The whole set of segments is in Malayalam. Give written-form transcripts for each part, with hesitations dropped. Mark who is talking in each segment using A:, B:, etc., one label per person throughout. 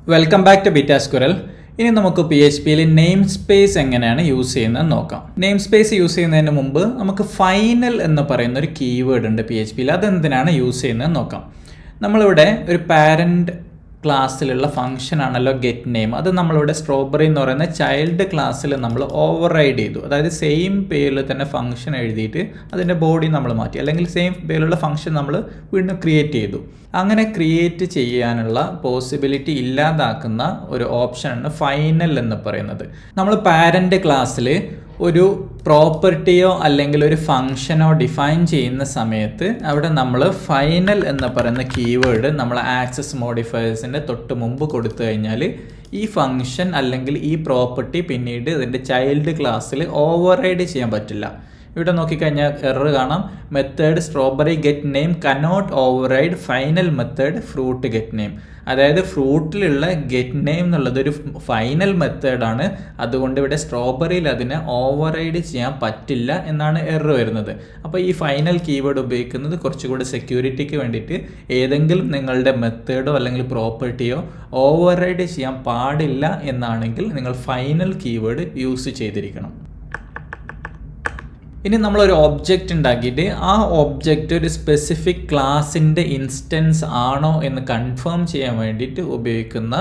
A: Welcome back to beta squirrel. ഇനി നമുക്ക് PHPയിൽ നെയിം സ്പേസ് എങ്ങനെയാണ് യൂസ് ചെയ്യുന്നത് നോക്കാം. നെയിം സ്പേസ് യൂസ് ചെയ്യുന്നതിന് മുമ്പ് നമുക്ക് ഫൈനൽ എന്ന് പറയുന്ന ഒരു കീവേഡ് ഉണ്ട് PHPയിൽ. അതെന്തിനാണ് യൂസ് ചെയ്യുന്നത് നോക്കാം. നമ്മളിവിടെ ഒരു പാരൻറ്റ് ക്ലാസ്സിലുള്ള ഫംഗ്ഷൻ ആണല്ലോ ഗെറ്റ് നെയിം. അത് നമ്മളിവിടെ സ്ട്രോബെറി എന്ന് പറയുന്ന ചൈൽഡ് ക്ലാസ്സിൽ നമ്മൾ ഓവർ റൈഡ് ചെയ്തു. അതായത് സെയിം പേരിൽ തന്നെ ഫംഗ്ഷൻ എഴുതിയിട്ട് അതിൻ്റെ ബോഡി നമ്മൾ മാറ്റി, അല്ലെങ്കിൽ സെയിം പേരിലുള്ള ഫംഗ്ഷൻ നമ്മൾ വീണ്ടും ക്രിയേറ്റ് ചെയ്തു. അങ്ങനെ ക്രിയേറ്റ് ചെയ്യാനുള്ള പോസിബിലിറ്റി ഇല്ലാതാക്കുന്ന ഒരു ഓപ്ഷനാണ് ഫൈനൽ എന്ന് പറയുന്നത്. നമ്മൾ പാരൻ്റ് ക്ലാസ്സിൽ ഒരു പ്രോപ്പർട്ടിയോ അല്ലെങ്കിൽ ഒരു ഫംഗ്ഷനോ ഡിഫൈൻ ചെയ്യുന്ന സമയത്ത് അവിടെ നമ്മൾ ഫൈനൽ എന്ന് പറയുന്ന കീവേഡ് നമ്മൾ ആക്സസ് മോഡിഫയേഴ്സിൻ്റെ തൊട്ട് മുമ്പ് കൊടുത്തു കഴിഞ്ഞാൽ ഈ ഫംഗ്ഷൻ അല്ലെങ്കിൽ ഈ പ്രോപ്പർട്ടി പിന്നീട് ഇതിൻ്റെ ചൈൽഡ് ക്ലാസ്സിൽ ഓവർ റൈഡ് ചെയ്യാൻ പറ്റില്ല. ഇവിടെ നോക്കിക്കഴിഞ്ഞാൽ എറർ കാണാം. Method strawberry get name cannot over ride final method fruit get name. അതായത് ഫ്രൂട്ടിലുള്ള ഗെറ്റ് നെയിം എന്നുള്ളത് ഒരു ഫൈനൽ മെത്തേഡാണ്. അതുകൊണ്ട് ഇവിടെ സ്ട്രോബെറിയിൽ അതിനെ ഓവർ റൈഡ് ചെയ്യാൻ പറ്റില്ല എന്നാണ് എറർ വരുന്നത്. അപ്പോൾ ഈ ഫൈനൽ കീവേഡ് ഉപയോഗിക്കുന്നത് കുറച്ചുകൂടി സെക്യൂരിറ്റിക്ക് വേണ്ടിയിട്ട് ഏതെങ്കിലും നിങ്ങളുടെ മെത്തേഡോ അല്ലെങ്കിൽ പ്രോപ്പർട്ടിയോ ഓവർ റൈഡ് ചെയ്യാൻ പാടില്ല എന്നാണെങ്കിൽ നിങ്ങൾ ഫൈനൽ കീവേഡ് യൂസ് ചെയ്തിരിക്കണം. ഇനി നമ്മളൊരു ഒബ്ജക്റ്റ് ഉണ്ടാക്കിയിട്ട് ആ ഒബ്ജക്റ്റ് ഒരു സ്പെസിഫിക് ക്ലാസിൻ്റെ ഇൻസ്റ്റൻസ് ആണോ എന്ന് കൺഫേം ചെയ്യാൻ വേണ്ടിയിട്ട് ഉപയോഗിക്കുന്ന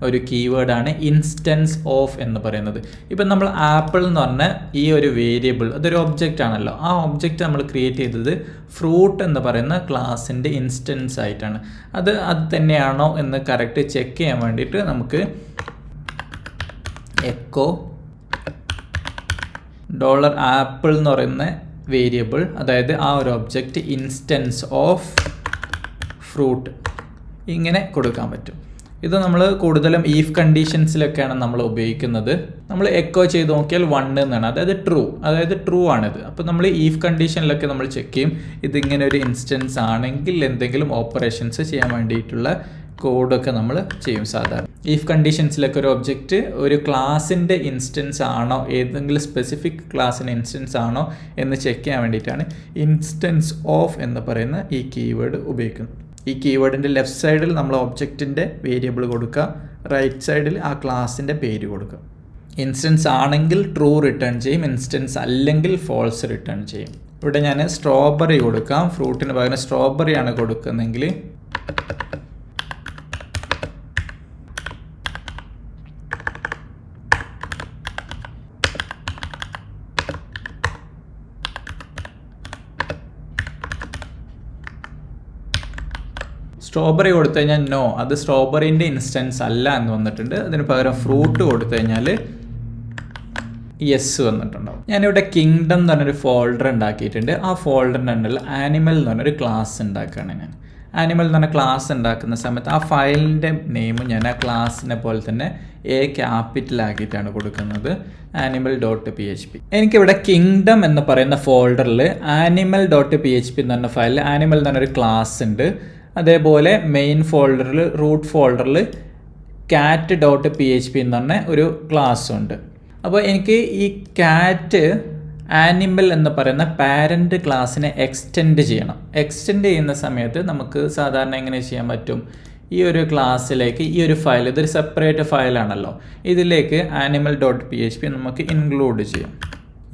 A: ഒരു കീവേഡാണ് ഇൻസ്റ്റൻസ് ഓഫ് എന്ന് പറയുന്നത്. ഇപ്പം നമ്മൾ ആപ്പിൾ എന്ന് പറഞ്ഞ ഈ ഒരു വേരിയബിൾ അതൊരു ഒബ്ജക്റ്റ് ആണല്ലോ. ആ ഒബ്ജക്റ്റ് നമ്മൾ ക്രിയേറ്റ് ചെയ്തത് ഫ്രൂട്ട് എന്ന് പറയുന്ന ക്ലാസിൻ്റെ ഇൻസ്റ്റൻസ് ആയിട്ടാണ്. അത് തന്നെയാണോ എന്ന് കറക്റ്റ് ചെക്ക് ചെയ്യാൻ വേണ്ടിയിട്ട് നമുക്ക് എക്കോ $apple എന്ന് പറയുന്ന വേരിയബിൾ, അതായത് ആ ഒരു ഒബ്ജക്റ്റ് ഇൻസ്റ്റൻസ് ഓഫ് ഫ്രൂട്ട് ഇങ്ങനെ കൊടുക്കാൻ പറ്റും. ഇത് നമ്മൾ കൂടുതലും ഈഫ് കണ്ടീഷൻസിലൊക്കെയാണ് നമ്മൾ ഉപയോഗിക്കുന്നത്. നമ്മൾ എക്കോ ചെയ്ത് നോക്കിയാൽ 1 എന്നാണ്, അതായത് ട്രൂ ആണിത്. അപ്പോൾ നമ്മൾ ഈഫ് കണ്ടീഷനിലൊക്കെ നമ്മൾ ചെക്ക് ചെയ്യും ഇതിങ്ങനെ ഒരു ഇൻസ്റ്റൻസ് ആണെങ്കിൽ എന്തെങ്കിലും ഓപ്പറേഷൻസ് ചെയ്യാൻ വേണ്ടിയിട്ടുള്ള കോഡൊക്കെ നമ്മൾ ചെയ്യും. സാധാരണ ഈഫ് കണ്ടീഷൻസിലൊക്കെ ഒരു ഒബ്ജക്റ്റ് ഒരു ക്ലാസിൻ്റെ ഇൻസ്റ്റൻസ് ആണോ, ഏതെങ്കിലും സ്പെസിഫിക് ക്ലാസിൻ്റെ ഇൻസ്റ്റൻസ് ആണോ എന്ന് ചെക്ക് ചെയ്യാൻ വേണ്ടിയിട്ടാണ് ഇൻസ്റ്റൻസ് ഓഫ് എന്ന് പറയുന്ന ഈ കീവേഡ് ഉപയോഗിക്കുന്നത്. ഈ കീവേഡിൻ്റെ ലെഫ്റ്റ് സൈഡിൽ നമ്മൾ ഒബ്ജക്റ്റിൻ്റെ വേരിയബിൾ കൊടുക്കുക, റൈറ്റ് സൈഡിൽ ആ ക്ലാസിൻ്റെ പേര് കൊടുക്കുക. ഇൻസ്റ്റൻസ് ആണെങ്കിൽ ട്രൂ റിട്ടേൺ ചെയ്യും, ഇൻസ്റ്റൻസ് അല്ലെങ്കിൽ ഫോൾസ് റിട്ടേൺ ചെയ്യും. ഇവിടെ ഞാൻ സ്ട്രോബെറി കൊടുക്കാം, ഫ്രൂട്ടിന് പകരം സ്ട്രോബെറിയാണ് കൊടുക്കുന്നതെങ്കിൽ സ്ട്രോബെറി കൊടുത്തു കഴിഞ്ഞാൽ നോ, അത് സ്ട്രോബെറിൻ്റെ ഇൻസ്റ്റൻസ് അല്ല എന്ന് വന്നിട്ടുണ്ട്. അതിന് പകരം ഫ്രൂട്ട് കൊടുത്തു കഴിഞ്ഞാൽ യെസ് വന്നിട്ടുണ്ടാവും. ഞാനിവിടെ കിങ്ഡം എന്ന് പറഞ്ഞൊരു ഫോൾഡർ ഉണ്ടാക്കിയിട്ടുണ്ട്. ആ ഫോൾഡറിൻ്റെ ഉണ്ടല്ലോ ആനിമൽ എന്ന് പറഞ്ഞൊരു ക്ലാസ് ഉണ്ടാക്കുകയാണ് ഞാൻ. ആനിമൽ എന്ന് പറഞ്ഞ ക്ലാസ് ഉണ്ടാക്കുന്ന സമയത്ത് ആ ഫയലിൻ്റെ നെയിം ഞാൻ ആ ക്ലാസ്സിനെ പോലെ തന്നെ ക്യാപിറ്റലാക്കിയിട്ടാണ് കൊടുക്കുന്നത്, animal.php. എനിക്കിവിടെ കിങ്ഡം എന്ന് പറയുന്ന ഫോൾഡറിൽ animal.php എന്ന് പറഞ്ഞ ഫയലിൽ ആനിമൽ എന്ന് പറഞ്ഞൊരു ക്ലാസ് ഉണ്ട്. അതേപോലെ മെയിൻ ഫോൾഡറിൽ റൂട്ട് ഫോൾഡറിൽ cat.php എന്ന് പറഞ്ഞ ഒരു ക്ലാസ് ഉണ്ട്. അപ്പോൾ എനിക്ക് ഈ കാറ്റ് ആനിമൽ എന്ന് പറയുന്ന പാരൻ്റ് ക്ലാസ്സിനെ എക്സ്റ്റെൻഡ് ചെയ്യണം. എക്സ്റ്റെൻഡ് ചെയ്യുന്ന സമയത്ത് നമുക്ക് സാധാരണ എങ്ങനെ ചെയ്യാൻ പറ്റും, ഈ ഒരു ക്ലാസ്സിലേക്ക് ഈ ഒരു ഫയൽ, ഇതൊരു സെപ്പറേറ്റ് ഫയലാണല്ലോ, ഇതിലേക്ക് animal.php നമുക്ക് ഇൻക്ലൂഡ് ചെയ്യാം.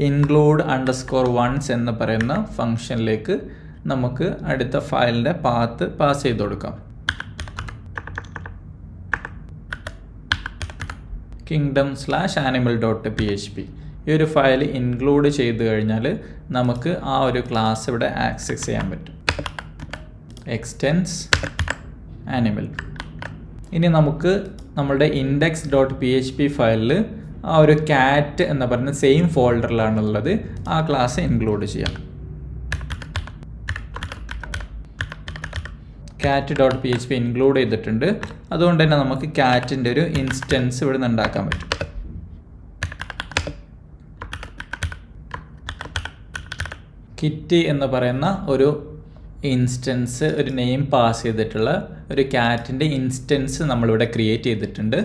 A: include_once എന്ന് പറയുന്ന ഫംഗ്ഷനിലേക്ക് നമുക്ക് അടുത്ത ഫയലിൻ്റെ പാത്ത് പാസ് ചെയ്ത് കൊടുക്കാം. kingdom/animal.php ഈ ഒരു ഫയൽ ഇൻക്ലൂഡ് ചെയ്ത് കഴിഞ്ഞാൽ നമുക്ക് ആ ഒരു ക്ലാസ് ഇവിടെ ആക്സസ് ചെയ്യാൻ പറ്റും. Extends animal. ഇനി നമുക്ക് നമ്മളുടെ index.php ഫയലിൽ ആ ഒരു കാറ്റ് എന്ന് പറയുന്ന സെയിം ഫോൾഡറിലാണുള്ളത്, ആ ക്ലാസ് ഇൻക്ലൂഡ് ചെയ്യാം. cat.php ഇൻക്ലൂഡ് ചെയ്തിട്ടുണ്ട്. അതുകൊണ്ട് തന്നെ നമുക്ക് കാറ്റിൻ്റെ ഒരു ഇൻസ്റ്റൻസ് ഇവിടെ നിന്ന് ഉണ്ടാക്കാൻ പറ്റും. കിറ്റി എന്ന് പറയുന്ന ഒരു ഇൻസ്റ്റൻസ്, ഒരു നെയിം പാസ് ചെയ്തിട്ടുള്ള ഒരു കാറ്റിൻ്റെ ഇൻസ്റ്റൻസ് നമ്മളിവിടെ ക്രിയേറ്റ് ചെയ്തിട്ടുണ്ട്.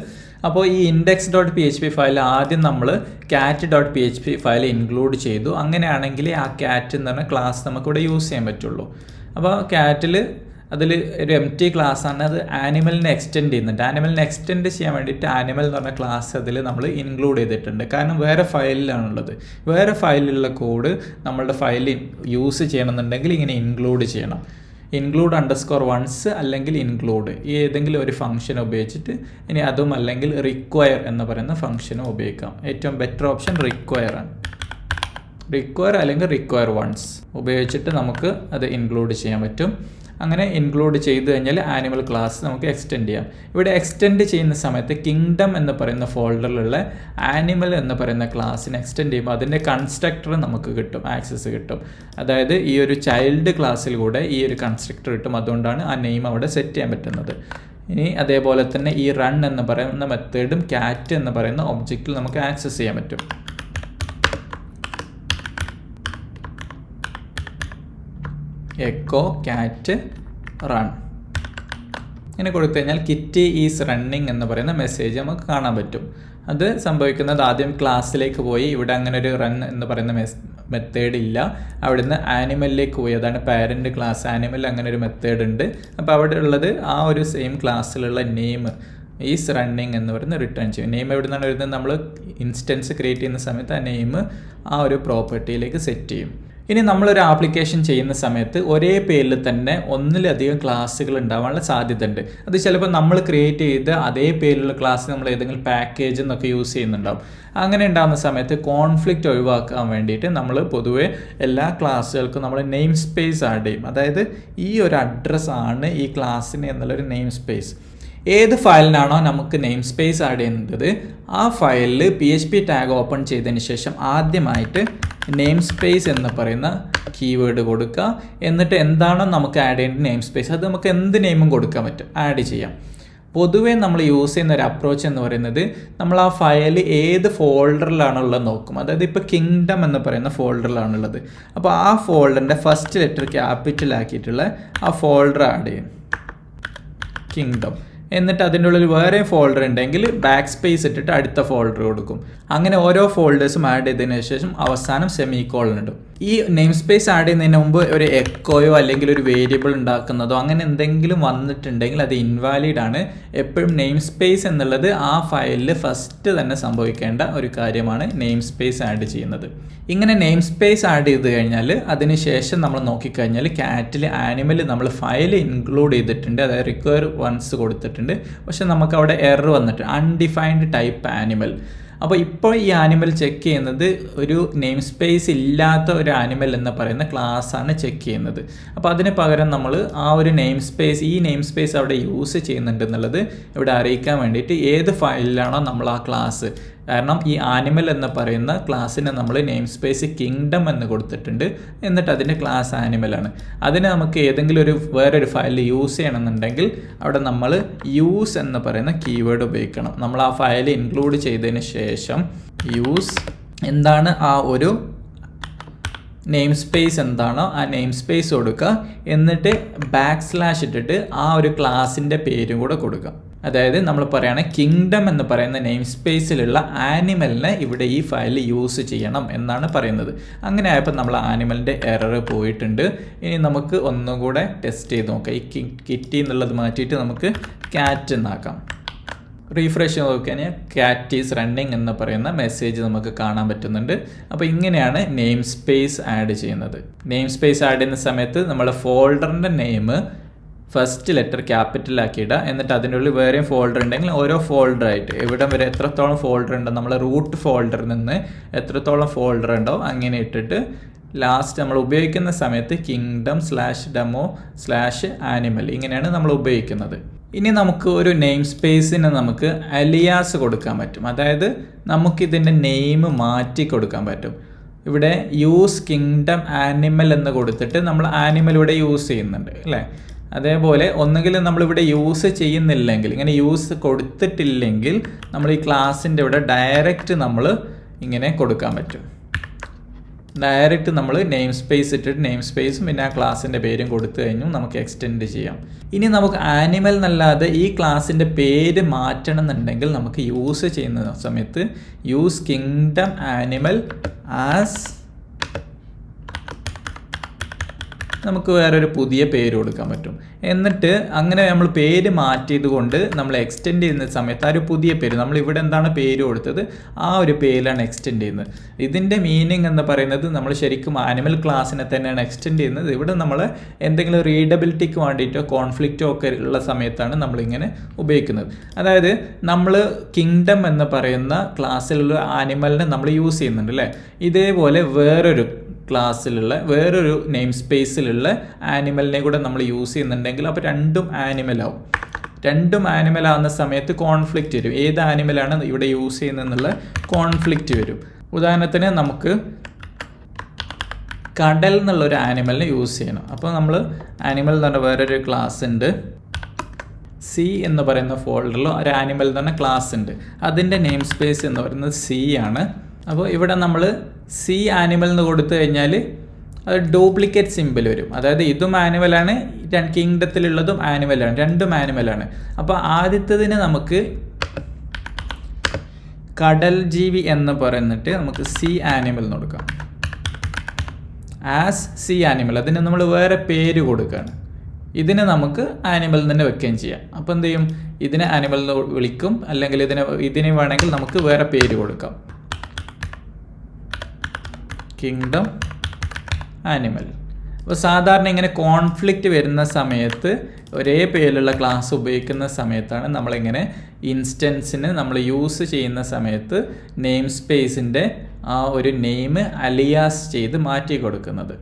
A: അപ്പോൾ ഈ index.php ഫയൽ ആദ്യം നമ്മൾ cat.php ഫയൽ ഇൻക്ലൂഡ് ചെയ്തു. അങ്ങനെയാണെങ്കിൽ ആ കാറ്റ് എന്ന് പറഞ്ഞ ക്ലാസ് നമുക്കിവിടെ യൂസ് ചെയ്യാൻ പറ്റുള്ളൂ. അപ്പോൾ കാറ്റിൽ അതിൽ ഒരു empty class ആണ്. അത് ആനിമലിനെ എക്സ്റ്റെൻഡ് ചെയ്യുന്നുണ്ട്. ആനിമലിനെ എക്സ്റ്റെൻഡ് ചെയ്യാൻ വേണ്ടിയിട്ട് ആനിമൽ എന്ന് പറഞ്ഞ ക്ലാസ് അതിൽ നമ്മൾ ഇൻക്ലൂഡ് ചെയ്തിട്ടുണ്ട്. കാരണം വേറെ ഫയലിലാണുള്ളത്. വേറെ ഫയലിലുള്ള കോഡ് നമ്മളുടെ ഫയലിൽ യൂസ് ചെയ്യണമെന്നുണ്ടെങ്കിൽ ഇങ്ങനെ ഇൻക്ലൂഡ് ചെയ്യണം. ഇൻക്ലൂഡ് _once അല്ലെങ്കിൽ ഇൻക്ലൂഡ് ഈ ഏതെങ്കിലും ഒരു ഫംഗ്ഷൻ ഉപയോഗിച്ചിട്ട്, ഇനി അതും അല്ലെങ്കിൽ റിക്വയർ എന്ന് പറയുന്ന ഫംഗ്ഷനും ഉപയോഗിക്കാം. ഏറ്റവും ബെറ്റർ ഓപ്ഷൻ റിക്വയർ ആണ്. റിക്വയർ അല്ലെങ്കിൽ റിക്വയർ വൺസ് ഉപയോഗിച്ചിട്ട് നമുക്ക് അത് ഇൻക്ലൂഡ് ചെയ്യാൻ പറ്റും. അങ്ങനെ ഇൻക്ലൂഡ് ചെയ്ത് കഴിഞ്ഞാൽ ആനിമൽ ക്ലാസ് നമുക്ക് എക്സ്റ്റെൻഡ് ചെയ്യാം. ഇവിടെ എക്സ്റ്റെൻഡ് ചെയ്യുന്ന സമയത്ത് കിങ്ഡം എന്ന് പറയുന്ന ഫോൾഡറിലുള്ള ആനിമൽ എന്ന് പറയുന്ന ക്ലാസ്സിനെ എക്സ്റ്റെൻഡ് ചെയ്യുമ്പോൾ അതിൻ്റെ കൺസ്ട്രക്ടർ നമുക്ക് കിട്ടും, ആക്സസ് കിട്ടും. അതായത് ഈ ഒരു ചൈൽഡ് ക്ലാസ്സിൽ കൂടെ ഈ ഒരു കൺസ്ട്രക്ടർ കിട്ടും. അതുകൊണ്ടാണ് ആ നെയിം അവിടെ സെറ്റ് ചെയ്യാൻ പറ്റുന്നത്. ഇനി അതേപോലെ തന്നെ ഈ റൺ എന്ന് പറയുന്ന മെത്തേഡും ക്യാറ്റ് എന്ന് പറയുന്ന ഒബ്ജക്റ്റിൽ നമുക്ക് ആക്സസ് ചെയ്യാൻ പറ്റും. എക്കോ ക്യാറ്റ് റൺ ഇങ്ങനെ കൊടുത്തു കഴിഞ്ഞാൽ കിറ്റി ഈസ് റണ്ണിങ് എന്ന് പറയുന്ന മെസ്സേജ് നമുക്ക് കാണാൻ പറ്റും. അത് സംഭവിക്കുന്നത് ആദ്യം ക്ലാസ്സിലേക്ക് പോയി, ഇവിടെ അങ്ങനെ ഒരു റൺ എന്ന് പറയുന്ന മെത്തേഡ് ഇല്ല. അവിടുന്ന് ആനിമലിലേക്ക് പോയി, അതാണ് പാരൻറ്റ് ക്ലാസ്. ആനിമൽ അങ്ങനെ ഒരു മെത്തേഡ് ഉണ്ട്. അപ്പോൾ അവിടെ ഉള്ളത് ആ ഒരു സെയിം ക്ലാസ്സിലുള്ള നെയിം ഈസ് റണ്ണിങ് എന്ന് പറയുന്ന റിട്ടേൺ ചെയ്യും. നെയിം എവിടെ നിന്നാണ് വരുന്നത്? നമ്മൾ ഇൻസ്റ്റൻസ് ക്രിയേറ്റ് ചെയ്യുന്ന സമയത്ത് ആ നെയിം ആ ഒരു പ്രോപ്പർട്ടിയിലേക്ക് സെറ്റ് ചെയ്യും. ഇനി നമ്മളൊരു ആപ്ലിക്കേഷൻ ചെയ്യുന്ന സമയത്ത് ഒരേ പേരിൽ തന്നെ ഒന്നിലധികം ക്ലാസ്സുകൾ ഉണ്ടാവാനുള്ള സാധ്യത ഉണ്ട്. അത് ചിലപ്പോൾ നമ്മൾ ക്രിയേറ്റ് ചെയ്ത് അതേ പേരിലുള്ള ക്ലാസ് നമ്മൾ ഏതെങ്കിലും പാക്കേജ് എന്നൊക്കെ യൂസ് ചെയ്യുന്നുണ്ടാവും. അങ്ങനെ ഉണ്ടാകുന്ന സമയത്ത് കോൺഫ്ലിക്റ്റ് ഒഴിവാക്കാൻ വേണ്ടിയിട്ട് നമ്മൾ പൊതുവെ എല്ലാ ക്ലാസ്സുകൾക്കും നമ്മൾ നെയിം സ്പേസ് ആഡ് ചെയ്യും. അതായത് ഈ ഒരു അഡ്രസ്സാണ് ഈ ക്ലാസ്സിന് എന്നുള്ളൊരു നെയിം സ്പേസ്. ഏത് ഫയലിനാണോ നമുക്ക് നെയിം സ്പേസ് ആഡ് ചെയ്യുന്നത് ആ ഫയലിൽ PHP ടാഗ് ഓപ്പൺ ചെയ്തതിന് ശേഷം ആദ്യമായിട്ട് നെയിം സ്പേസ് എന്ന് പറയുന്ന കീവേഡ് കൊടുക്കുക. എന്നിട്ട് എന്താണോ നമുക്ക് ആഡ് ചെയ്യേണ്ട നെയിം സ്പേസ് അത് നമുക്ക് എന്ത് നെയിമും കൊടുക്കാൻ പറ്റും, ആഡ് ചെയ്യാം. പൊതുവേ നമ്മൾ യൂസ് ചെയ്യുന്ന ഒരു അപ്രോച്ച് എന്ന് പറയുന്നത് നമ്മൾ ആ ഫയൽ ഏത് ഫോൾഡറിലാണുള്ളത് നോക്കും. അതായത് ഇപ്പോൾ കിങ്ഡം എന്ന് പറയുന്ന ഫോൾഡറിലാണുള്ളത്. അപ്പോൾ ആ ഫോൾഡറിൻ്റെ ഫസ്റ്റ് ലെറ്റർ ക്യാപിറ്റൽ ആക്കിയിട്ടുള്ള ആ ഫോൾഡർ ആഡ് ചെയ്യും, കിങ്ഡം. എന്നിട്ട് അതിൻ്റെ ഉള്ളിൽ വേറെ ഫോൾഡർ ഉണ്ടെങ്കിൽ ബാക്ക് സ്പേസ് ഇട്ടിട്ട് അടുത്ത ഫോൾഡർ കൊടുക്കും. അങ്ങനെ ഓരോ ഫോൾഡേഴ്സും ആഡ് ചെയ്തതിന് ശേഷം അവസാനം സെമിക്കോളൻ ഇടും. ഈ നെയിം സ്പേസ് ആഡ് ചെയ്യുന്നതിന് മുമ്പ് ഒരു എക്കോയോ അല്ലെങ്കിൽ ഒരു വേരിയബിൾ ഉണ്ടാക്കുന്നതോ അങ്ങനെ എന്തെങ്കിലും വന്നിട്ടുണ്ടെങ്കിൽ അത് ഇൻവാലിഡ് ആണ്. എപ്പോഴും നെയിം സ്പേസ് എന്നുള്ളത് ആ ഫയലിൽ ഫസ്റ്റ് തന്നെ സംഭവിക്കേണ്ട ഒരു കാര്യമാണ് നെയിം സ്പേസ് ആഡ് ചെയ്യുന്നത്. ഇങ്ങനെ നെയിം സ്പേസ് ആഡ് ചെയ്ത് കഴിഞ്ഞാൽ അതിന് ശേഷം നമ്മൾ നോക്കിക്കഴിഞ്ഞാൽ ക്യാറ്റിൽ ആനിമൽ നമ്മൾ ഫയൽ ഇൻക്ലൂഡ് ചെയ്തിട്ടുണ്ട്, അതായത് റിക്വയർ വൺസ് കൊടുത്തിട്ടുണ്ട്. പക്ഷെ നമുക്ക് അവിടെ എറർ വന്നിട്ട് അൺഡിഫൈൻഡ് ടൈപ്പ് ആനിമൽ. അപ്പോൾ ഇപ്പോൾ ഈ ആനിമൽ ചെക്ക് ചെയ്യുന്നത് ഒരു നെയിം സ്പേസ് ഇല്ലാത്ത ഒരു ആനിമൽ എന്ന് പറയുന്ന ക്ലാസ്സാണ് ചെക്ക് ചെയ്യുന്നത്. അപ്പോൾ അതിന് പകരം നമ്മൾ ആ ഒരു നെയിം സ്പേസ് ഈ നെയിം സ്പേസ് അവിടെ യൂസ് ചെയ്യുന്നുണ്ട് എന്നുള്ളത് ഇവിടെ അറിയിക്കാൻ വേണ്ടിയിട്ട് ഏത് ഫയലിലാണോ നമ്മൾ ആ ക്ലാസ്, കാരണം ഈ ആനിമൽ എന്ന് പറയുന്ന ക്ലാസ്സിന് നമ്മൾ നെയിം സ്പേസ് കിങ്ഡം എന്ന് കൊടുത്തിട്ടുണ്ട്, എന്നിട്ട് അതിൻ്റെ ക്ലാസ് ആനിമലാണ്. അതിന് നമുക്ക് ഏതെങ്കിലും ഒരു വേറൊരു ഫയൽ യൂസ് ചെയ്യണമെന്നുണ്ടെങ്കിൽ അവിടെ നമ്മൾ യൂസ് എന്ന് പറയുന്ന കീവേഡ് ഉപയോഗിക്കണം. നമ്മൾ ആ ഫയൽ ഇൻക്ലൂഡ് ചെയ്തതിന് ശേഷം യൂസ് എന്താണ് ആ ഒരു നെയിം സ്പേസ് എന്താണോ ആ നെയിം സ്പേസ് കൊടുക്കുക. എന്നിട്ട് / ഇട്ടിട്ട് ആ ഒരു ക്ലാസിൻ്റെ പേരും കൂടെ കൊടുക്കുക. അതായത് നമ്മൾ പറയുകയാണെങ്കിൽ കിങ്ഡം എന്ന് പറയുന്ന നെയിം സ്പേസിലുള്ള ആനിമലിനെ ഇവിടെ ഈ ഫയൽ യൂസ് ചെയ്യണം എന്നാണ് പറയുന്നത്. അങ്ങനെ ആയപ്പോൾ നമ്മൾ ആനിമലിൻ്റെ എറർ പോയിട്ടുണ്ട്. ഇനി നമുക്ക് ഒന്നും കൂടെ ടെസ്റ്റ് ചെയ്ത് നോക്കാം. ഈ കിറ്റി എന്നുള്ളത് മാറ്റിയിട്ട് നമുക്ക് ക്യാറ്റ് എന്നാക്കാം. റീഫ്രഷ് നോക്കിക്കഴിഞ്ഞാൽ ക്യാറ്റ് ഈസ് റണ്ണിങ് എന്ന് പറയുന്ന മെസ്സേജ് നമുക്ക് കാണാൻ പറ്റുന്നുണ്ട്. അപ്പോൾ ഇങ്ങനെയാണ് നെയിം സ്പേസ് ആഡ് ചെയ്യുന്നത്. നെയിം സ്പേസ് ആഡ് ചെയ്യുന്ന സമയത്ത് നമ്മൾ ഫോൾഡറിൻ്റെ നെയിം ഫസ്റ്റ് ലെറ്റർ ക്യാപിറ്റൽ ആക്കി ഇടുക. എന്നിട്ട് അതിൻ്റെ ഉള്ളിൽ വേറെയും ഫോൾഡർ ഉണ്ടെങ്കിൽ ഓരോ ഫോൾഡറായിട്ട് എവിടെ വരെ എത്രത്തോളം ഫോൾഡർ ഉണ്ടോ നമ്മൾ റൂട്ട് ഫോൾഡറിൽ നിന്ന് എത്രത്തോളം ഫോൾഡർ ഉണ്ടോ അങ്ങനെ ഇട്ടിട്ട് ലാസ്റ്റ് നമ്മൾ ഉപയോഗിക്കുന്ന സമയത്ത് കിങ്ഡം /demo/animal ഇങ്ങനെയാണ് നമ്മൾ ഉപയോഗിക്കുന്നത്. ഇനി നമുക്ക് ഒരു നെയിം സ്പേസിന് നമുക്ക് അലിയാസ് കൊടുക്കാൻ പറ്റും. അതായത് നമുക്കിതിൻ്റെ നെയിം മാറ്റി കൊടുക്കാൻ പറ്റും. ഇവിടെ യൂസ് കിങ്ഡം ആനിമൽ എന്ന് കൊടുത്തിട്ട് നമ്മൾ ആനിമൽ ഇവിടെ യൂസ് ചെയ്യുന്നുണ്ട് അല്ലേ. അതേപോലെ ഒന്നുകിൽ നമ്മളിവിടെ യൂസ് ചെയ്യുന്നില്ലെങ്കിൽ, ഇങ്ങനെ യൂസ് കൊടുത്തിട്ടില്ലെങ്കിൽ നമ്മൾ ഈ ക്ലാസ്സിൻ്റെ ഇവിടെ ഡയറക്റ്റ് നമ്മൾ ഇങ്ങനെ കൊടുക്കാൻ പറ്റും. ഡയറക്റ്റ് നമ്മൾ നെയിം സ്പേസ് ഇട്ടിട്ട് നെയിം സ്പേസും പിന്നെ ആ ക്ലാസ്സിൻ്റെ പേരും കൊടുത്തു കഴിഞ്ഞു നമുക്ക് എക്സ്റ്റെൻഡ് ചെയ്യാം. ഇനി നമുക്ക് ആനിമൽ എന്നല്ലാതെ ഈ ക്ലാസ്സിൻ്റെ പേര് മാറ്റണം എന്നുണ്ടെങ്കിൽ നമുക്ക് യൂസ് ചെയ്യുന്ന സമയത്ത് യൂസ് കിങ്ഡം ആനിമൽ ആസ് നമുക്ക് വേറൊരു പുതിയ പേര് കൊടുക്കാൻ പറ്റും. എന്നിട്ട് അങ്ങനെ നമ്മൾ പേര് മാറ്റിയത് കൊണ്ട് നമ്മൾ എക്സ്റ്റെൻഡ് ചെയ്യുന്ന സമയത്ത് ആ ഒരു പുതിയ പേര് നമ്മൾ ഇവിടെ എന്താണ് പേര് കൊടുത്തത് ആ ഒരു പേരിലാണ് എക്സ്റ്റെൻഡ് ചെയ്യുന്നത്. ഇതിൻ്റെ മീനിങ് എന്ന് പറയുന്നത് നമ്മൾ ശരിക്കും ആനിമൽ ക്ലാസ്സിനെ തന്നെയാണ് എക്സ്റ്റെൻഡ് ചെയ്യുന്നത്. ഇവിടെ നമ്മൾ എന്തെങ്കിലും റീഡബിലിറ്റിക്ക് വേണ്ടിയിട്ടോ കോൺഫ്ലിക്റ്റോ ഒക്കെ ഉള്ള സമയത്താണ് നമ്മളിങ്ങനെ ഉപയോഗിക്കുന്നത്. അതായത് നമ്മൾ കിങ്ഡം എന്ന് പറയുന്ന ക്ലാസ്സിലുള്ള ആനിമലിനെ നമ്മൾ യൂസ് ചെയ്യുന്നുണ്ട് അല്ലേ. ഇതേപോലെ വേറൊരു ക്ലാസ്സിലുള്ള വേറൊരു നെയിം സ്പേസിലുള്ള ആനിമലിനെ കൂടെ നമ്മൾ യൂസ് ചെയ്യുന്നുണ്ടെങ്കിൽ അപ്പോൾ രണ്ടും ആനിമലാവും. രണ്ടും ആനിമലാവുന്ന സമയത്ത് കോൺഫ്ലിക്റ്റ് വരും. ഏത് ആനിമലാണ് ഇവിടെ യൂസ് ചെയ്യുന്നതെന്നുള്ള കോൺഫ്ലിക്റ്റ് വരും. ഉദാഹരണത്തിന് നമുക്ക് കടൽ എന്നുള്ളൊരു ആനിമലിനെ യൂസ് ചെയ്യണം. അപ്പോൾ നമ്മൾ ആനിമൽ എന്ന് പറഞ്ഞ വേറൊരു ക്ലാസ് ഉണ്ട്. സി എന്ന് പറയുന്ന ഫോൾഡറിൽ ഒരു ആനിമൽ എന്ന് പറഞ്ഞ ക്ലാസ് ഉണ്ട്. അതിൻ്റെ നെയിം സ്പേസ് എന്ന് പറയുന്നത് സി ആണ്. അപ്പോൾ ഇവിടെ നമ്മൾ സി ആനിമൽ എന്ന് കൊടുത്തു കഴിഞ്ഞാൽ അത് ഡ്യൂപ്ലിക്കേറ്റ് സിമ്പിൾ വരും. അതായത് ഇതും ആനിമലാണ്, കിങ്ഡത്തിലുള്ളതും ആനിമലാണ്, രണ്ടും ആനിമലാണ്. അപ്പോൾ ആദ്യത്തതിന് നമുക്ക് കടൽ ജീവി എന്ന് പറയുന്നിട്ട് നമുക്ക് സി ആനിമൽ എന്ന് കൊടുക്കാം. ആസ് സി ആനിമൽ, അതിന് നമ്മൾ വേറെ പേര് കൊടുക്കുകയാണ്. ഇതിനെ നമുക്ക് ആനിമൽ തന്നെ വെക്കുകയും ചെയ്യാം. അപ്പോൾ എന്ത് ചെയ്യും, ഇതിനെ ആനിമൽ എന്ന് വിളിക്കും, അല്ലെങ്കിൽ ഇതിനെ വേണമെങ്കിൽ നമുക്ക് വേറെ പേര് കൊടുക്കാം. Kingdom animal. അപ്പോൾ സാധാരണ ഇങ്ങനെ കോൺഫ്ലിക്റ്റ് വരുന്ന സമയത്ത് ഒരേ പേരിലുള്ള ക്ലാസ് ഉപയോഗിക്കുന്ന സമയത്താണ് നമ്മളിങ്ങനെ ഇൻസ്റ്റൻസിന് നമ്മൾ യൂസ് ചെയ്യുന്ന സമയത്ത് നെയിം സ്പേസിൻ്റെ ആ ഒരു നെയിം അലിയാസ് ചെയ്ത് മാറ്റി കൊടുക്കുന്നത്.